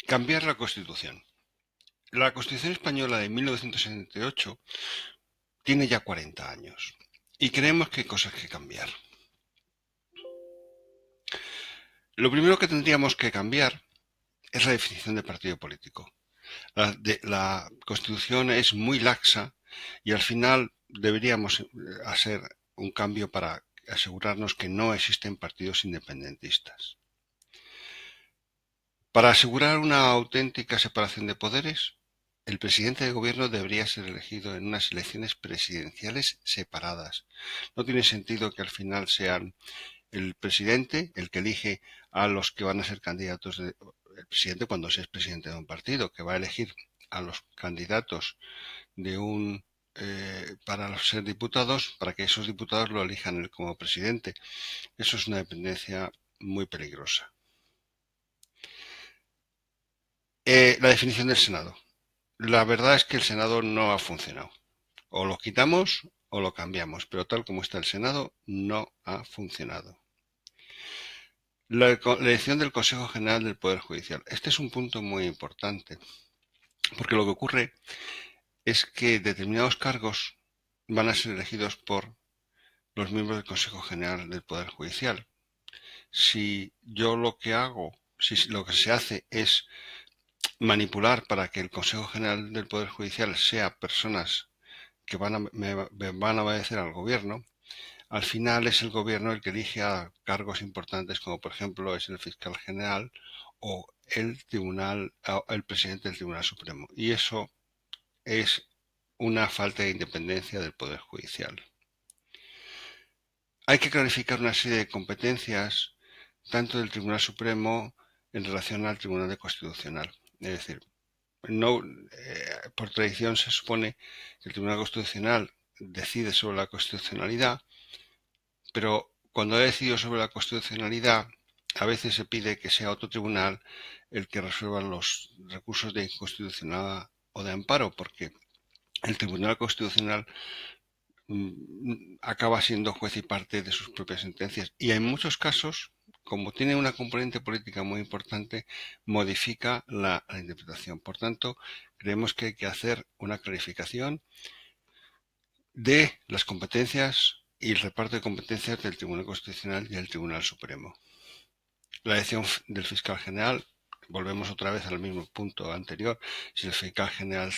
Cambiar la Constitución. La Constitución española de 1978 tiene ya 40 años y creemos que hay cosas que cambiar. Lo primero que tendríamos que cambiar es la definición de partido político. La Constitución es muy laxa y al final deberíamos hacer un cambio para asegurarnos que no existen partidos independentistas. Para asegurar una auténtica separación de poderes, el presidente de gobierno debería ser elegido en unas elecciones presidenciales separadas. No tiene sentido que al final sean el presidente el que elige a los que van a ser candidatos el presidente cuando se es presidente de un partido, que va a elegir a los candidatos de un para ser diputados, para que esos diputados lo elijan él como presidente. Eso es una dependencia muy peligrosa. La definición del Senado. La verdad es que el Senado no ha funcionado. O lo quitamos o lo cambiamos, pero tal como está el Senado no ha funcionado. La elección del Consejo General del Poder Judicial. Este es un punto muy importante, porque lo que ocurre es que determinados cargos van a ser elegidos por los miembros del Consejo General del Poder Judicial. Si yo lo que hago, si lo que se hace es manipular para que el Consejo General del Poder Judicial sea personas que me van a obedecer al gobierno, al final es el gobierno el que elige a cargos importantes como por ejemplo es el fiscal general o el presidente del Tribunal Supremo. Y eso es una falta de independencia del Poder Judicial. Hay que clarificar una serie de competencias tanto del Tribunal Supremo en relación al Tribunal Constitucional. Es decir, no, por tradición se supone que el Tribunal Constitucional decide sobre la constitucionalidad, pero cuando ha decidido sobre la constitucionalidad, a veces se pide que sea otro tribunal el que resuelva los recursos de inconstitucionalidad o de amparo, porque el Tribunal Constitucional acaba siendo juez y parte de sus propias sentencias. Y en muchos casos, como tiene una componente política muy importante, modifica la interpretación. Por tanto, creemos que hay que hacer una clarificación de las competencias y el reparto de competencias del Tribunal Constitucional y el Tribunal Supremo. La elección del fiscal general, volvemos otra vez al mismo punto anterior. Si el fiscal general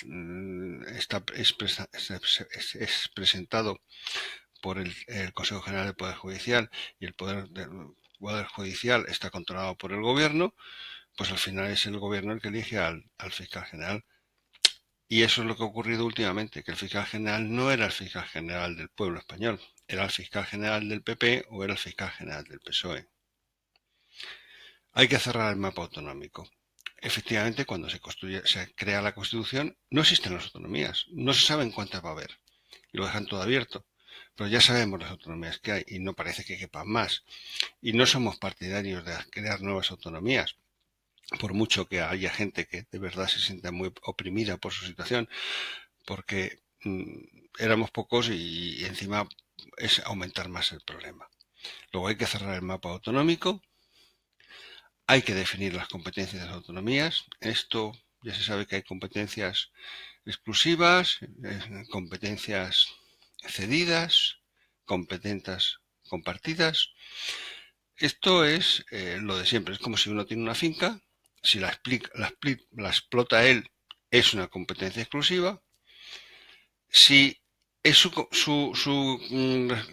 es presentado por el Consejo General del Poder Judicial y el Poder Judicial está controlado por el gobierno, pues al final es el gobierno el que elige al fiscal general. Y eso es lo que ha ocurrido últimamente, que el fiscal general no era el fiscal general del pueblo español, era el fiscal general del PP o era el fiscal general del PSOE. Hay que cerrar el mapa autonómico. Efectivamente, cuando se crea la Constitución, no existen las autonomías, no se saben cuántas va a haber, y lo dejan todo abierto. Pero ya sabemos las autonomías que hay y no parece que quepan más. Y no somos partidarios de crear nuevas autonomías, por mucho que haya gente que de verdad se sienta muy oprimida por su situación, porque éramos pocos y encima es aumentar más el problema. Luego hay que cerrar el mapa autonómico, hay que definir las competencias de las autonomías. Esto ya se sabe que hay competencias exclusivas, competencias cedidas, competencias compartidas. Esto es lo de siempre. Es como si uno tiene una finca, si la explota él, es una competencia exclusiva. Si es su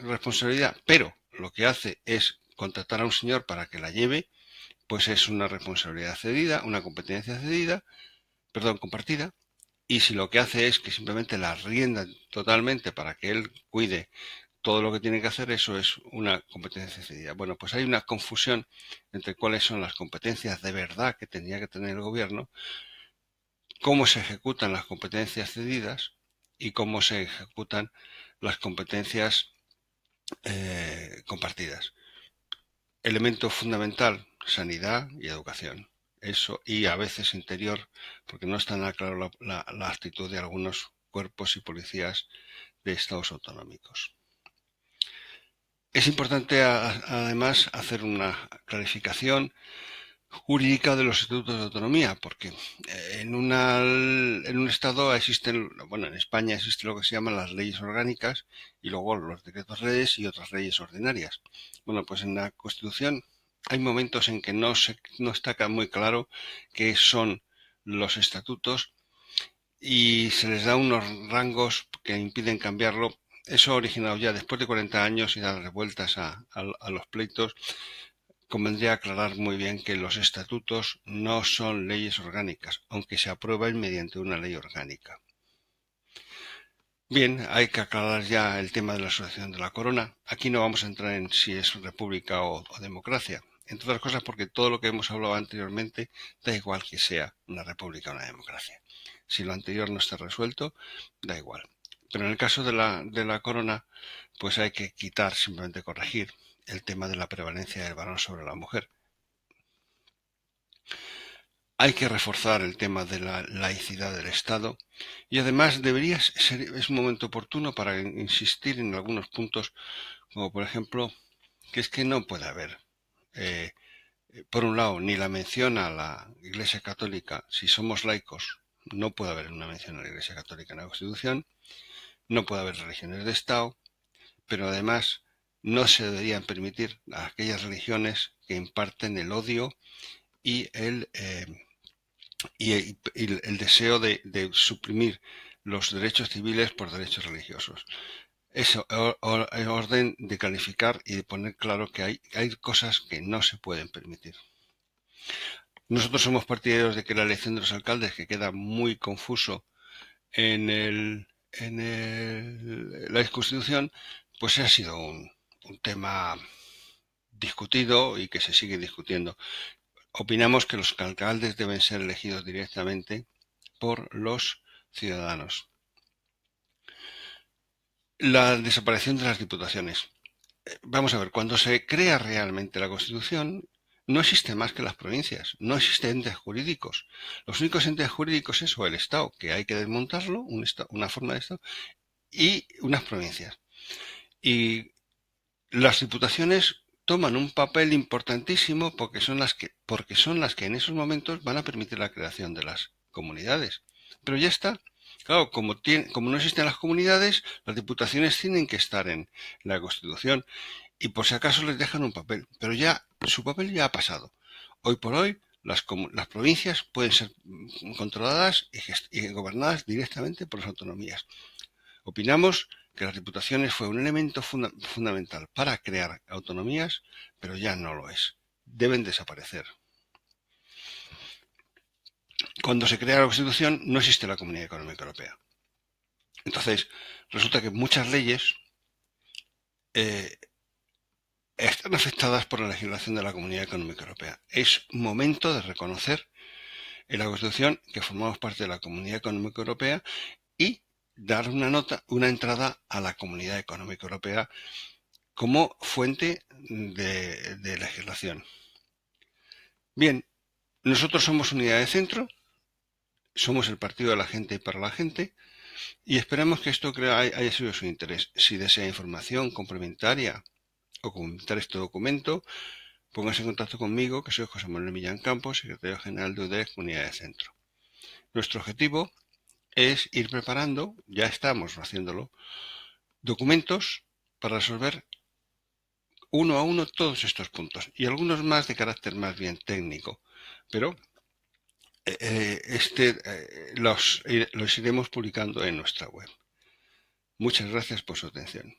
responsabilidad, pero lo que hace es contratar a un señor para que la lleve, pues es una responsabilidad cedida, una competencia cedida, perdón, compartida. Y si lo que hace es que simplemente la rienda totalmente para que él cuide todo lo que tiene que hacer, eso es una competencia cedida. Bueno, pues hay una confusión entre cuáles son las competencias de verdad que tendría que tener el gobierno, cómo se ejecutan las competencias cedidas y cómo se ejecutan las competencias compartidas. Elemento fundamental, sanidad y educación. Eso, y a veces interior, porque no está nada claro la actitud de algunos cuerpos y policías de estados autonómicos. Es importante además hacer una clarificación jurídica de los estatutos de autonomía, porque en un estado existen, bueno, en España existe lo que se llaman las leyes orgánicas y luego los decretos leyes y otras leyes ordinarias. Bueno, pues en la Constitución hay momentos en que no está muy claro qué son los estatutos y se les da unos rangos que impiden cambiarlo. Eso ha originado ya después de 40 años y dar revueltas a los pleitos. Convendría aclarar muy bien que los estatutos no son leyes orgánicas, aunque se aprueben mediante una ley orgánica. Bien, hay que aclarar ya el tema de la sucesión de la corona. Aquí no vamos a entrar en si es república o democracia. Entre otras cosas porque todo lo que hemos hablado anteriormente da igual que sea una república o una democracia. Si lo anterior no está resuelto, da igual. Pero en el caso de la corona, pues hay que quitar, simplemente corregir, el tema de la prevalencia del varón sobre la mujer. Hay que reforzar el tema de la laicidad del Estado y además es un momento oportuno para insistir en algunos puntos, como por ejemplo, que es que no puede haber, eh, por un lado, ni la mención a la Iglesia Católica. Si somos laicos, no puede haber una mención a la Iglesia Católica en la Constitución, no puede haber religiones de Estado, pero además no se deberían permitir a aquellas religiones que imparten el odio y el deseo de suprimir los derechos civiles por derechos religiosos. Eso, orden de calificar y de poner claro que hay cosas que no se pueden permitir. Nosotros somos partidarios de que la elección de los alcaldes, que queda muy confuso en la Constitución, pues ha sido un tema discutido y que se sigue discutiendo. Opinamos que los alcaldes deben ser elegidos directamente por los ciudadanos. La desaparición de las diputaciones. Vamos a ver, cuando se crea realmente la Constitución, no existen más que las provincias, no existen entes jurídicos. Los únicos entes jurídicos es o el Estado, que hay que desmontarlo, una forma de Estado, y unas provincias. Y las diputaciones toman un papel importantísimo porque son las que en esos momentos van a permitir la creación de las comunidades. Pero ya está. Claro, como no existen las comunidades, las diputaciones tienen que estar en la Constitución y por si acaso les dejan un papel. Pero ya, su papel ya ha pasado. Hoy por hoy, las provincias pueden ser controladas y gobernadas directamente por las autonomías. Opinamos que las diputaciones fue un elemento fundamental para crear autonomías, pero ya no lo es. Deben desaparecer. Cuando se crea la Constitución no existe la Comunidad Económica Europea. Entonces, resulta que muchas leyes están afectadas por la legislación de la Comunidad Económica Europea. Es momento de reconocer en la Constitución que formamos parte de la Comunidad Económica Europea y dar una entrada a la Comunidad Económica Europea como fuente de legislación. Bien, nosotros somos Unidad de Centro, somos el partido de la gente y para la gente, y esperamos que esto haya sido de su interés. Si desea información complementaria o comentar este documento, póngase en contacto conmigo, que soy José Manuel Millán Campos, secretario general de UDEC Unidad de Centro. Nuestro objetivo es ir preparando, ya estamos haciéndolo, documentos para resolver uno a uno todos estos puntos y algunos más de carácter más bien técnico, pero los iremos publicando en nuestra web. Muchas gracias por su atención.